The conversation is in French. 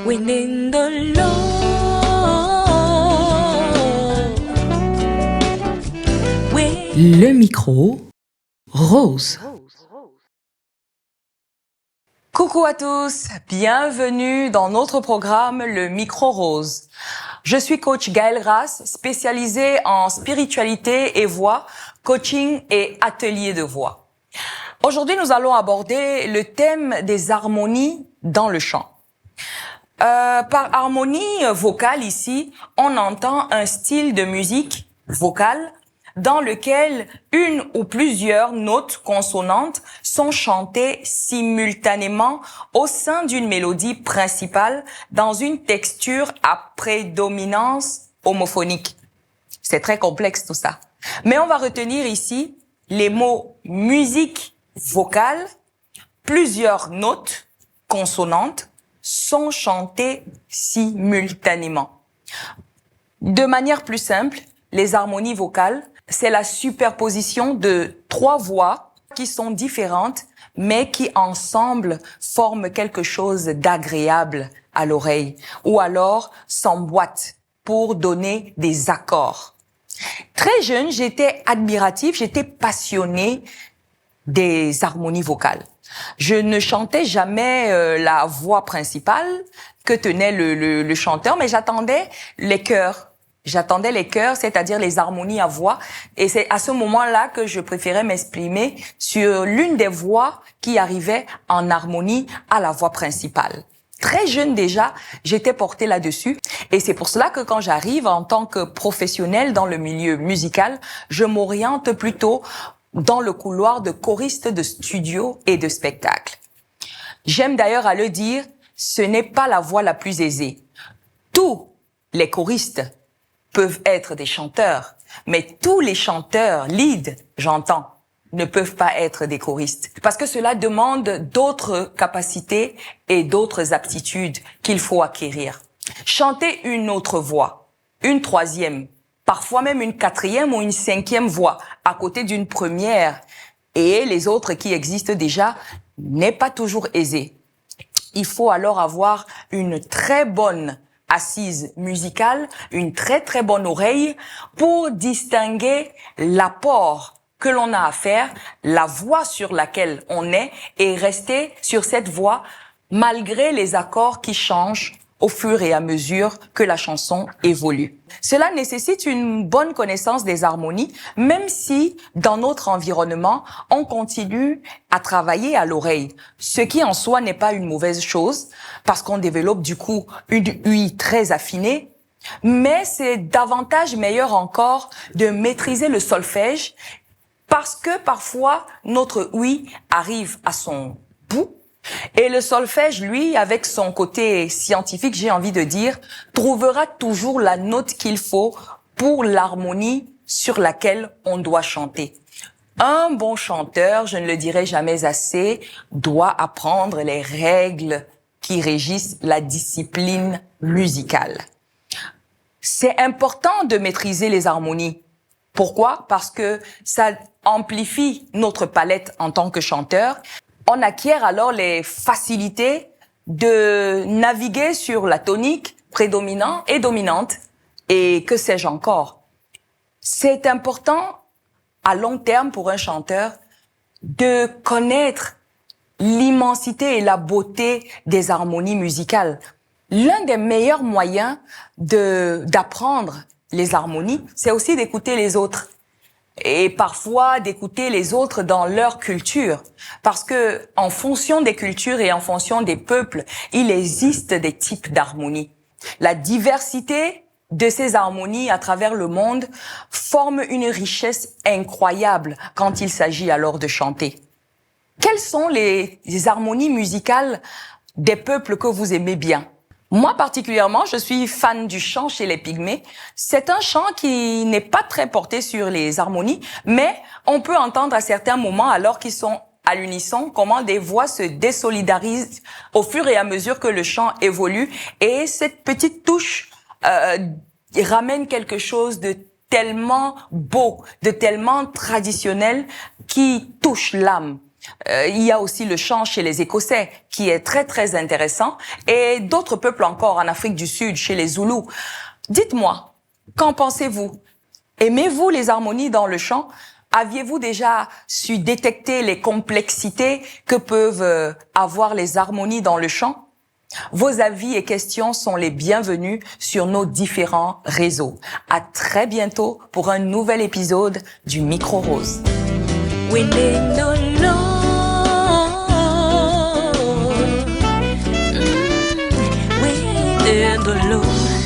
Winning the Lord. Le micro, Rose. Coucou à tous, bienvenue dans notre programme Le Micro Rose. Je suis coach Gaëlle Rass, spécialisée en spiritualité et voix, coaching et atelier de voix. Aujourd'hui, nous allons aborder le thème des harmonies dans le chant. Par harmonie vocale ici, on entend un style de musique vocale dans lequel une ou plusieurs notes consonantes sont chantées simultanément au sein d'une mélodie principale dans une texture à prédominance homophonique. C'est très complexe tout ça. Mais on va retenir ici les mots musique vocale, plusieurs notes consonantes sont chantées simultanément. De manière plus simple, les harmonies vocales, c'est la superposition de trois voix qui sont différentes, mais qui ensemble forment quelque chose d'agréable à l'oreille, ou alors s'emboîtent pour donner des accords. Très jeune, j'étais admirative, j'étais passionnée des harmonies vocales. Je ne chantais jamais la voix principale que tenait le chanteur, mais j'attendais les chœurs. J'attendais les chœurs, c'est-à-dire les harmonies à voix. Et c'est à ce moment-là que je préférais m'exprimer sur l'une des voix qui arrivait en harmonie à la voix principale. Très jeune déjà, j'étais portée là-dessus. Et c'est pour cela que quand j'arrive en tant que professionnelle dans le milieu musical, je m'oriente plutôt dans le couloir de choriste de studio et de spectacle. J'aime d'ailleurs à le dire, ce n'est pas la voie la plus aisée. Tous les choristes peuvent être des chanteurs, mais tous les chanteurs, lead, j'entends, ne peuvent pas être des choristes. Parce que cela demande d'autres capacités et d'autres aptitudes qu'il faut acquérir. Chanter une autre voix, une troisième, parfois même une quatrième ou une cinquième voix à côté d'une première et les autres qui existent déjà n'est pas toujours aisé. Il faut alors avoir une très bonne assise musicale, une très très bonne oreille pour distinguer l'apport que l'on a à faire, la voix sur laquelle on est et rester sur cette voix malgré les accords qui changent au fur et à mesure que la chanson évolue. Cela nécessite une bonne connaissance des harmonies, même si dans notre environnement, on continue à travailler à l'oreille, ce qui en soi n'est pas une mauvaise chose, parce qu'on développe du coup une ouïe très affinée, mais c'est davantage meilleur encore de maîtriser le solfège, parce que parfois notre ouïe arrive à son bout, et le solfège, lui, avec son côté scientifique, j'ai envie de dire, trouvera toujours la note qu'il faut pour l'harmonie sur laquelle on doit chanter. Un bon chanteur, je ne le dirai jamais assez, doit apprendre les règles qui régissent la discipline musicale. C'est important de maîtriser les harmonies. Pourquoi? Parce que ça amplifie notre palette en tant que chanteur. On acquiert alors les facilités de naviguer sur la tonique prédominante et dominante, et que sais-je encore. C'est important à long terme pour un chanteur de connaître l'immensité et la beauté des harmonies musicales. L'un des meilleurs moyens d'apprendre les harmonies, c'est aussi d'écouter les autres. Et parfois d'écouter les autres dans leur culture. Parce que, en fonction des cultures et en fonction des peuples, il existe des types d'harmonies. La diversité de ces harmonies à travers le monde forme une richesse incroyable quand il s'agit alors de chanter. Quelles sont les harmonies musicales des peuples que vous aimez bien? Moi, particulièrement, je suis fan du chant chez les Pygmées. C'est un chant qui n'est pas très porté sur les harmonies, mais on peut entendre à certains moments, alors qu'ils sont à l'unisson, comment des voix se désolidarisent au fur et à mesure que le chant évolue. Et cette petite touche ramène quelque chose de tellement beau, de tellement traditionnel qui touche l'âme. Il y a aussi le chant chez les Écossais, qui est très, très intéressant, et d'autres peuples encore en Afrique du Sud, chez les Zoulous. Dites-moi, qu'en pensez-vous? Aimez-vous les harmonies dans le chant? Aviez-vous déjà su détecter les complexités que peuvent avoir les harmonies dans le chant? Vos avis et questions sont les bienvenus sur nos différents réseaux. À très bientôt pour un nouvel épisode du Micro Rose. Winning the Lord, winning the Lord.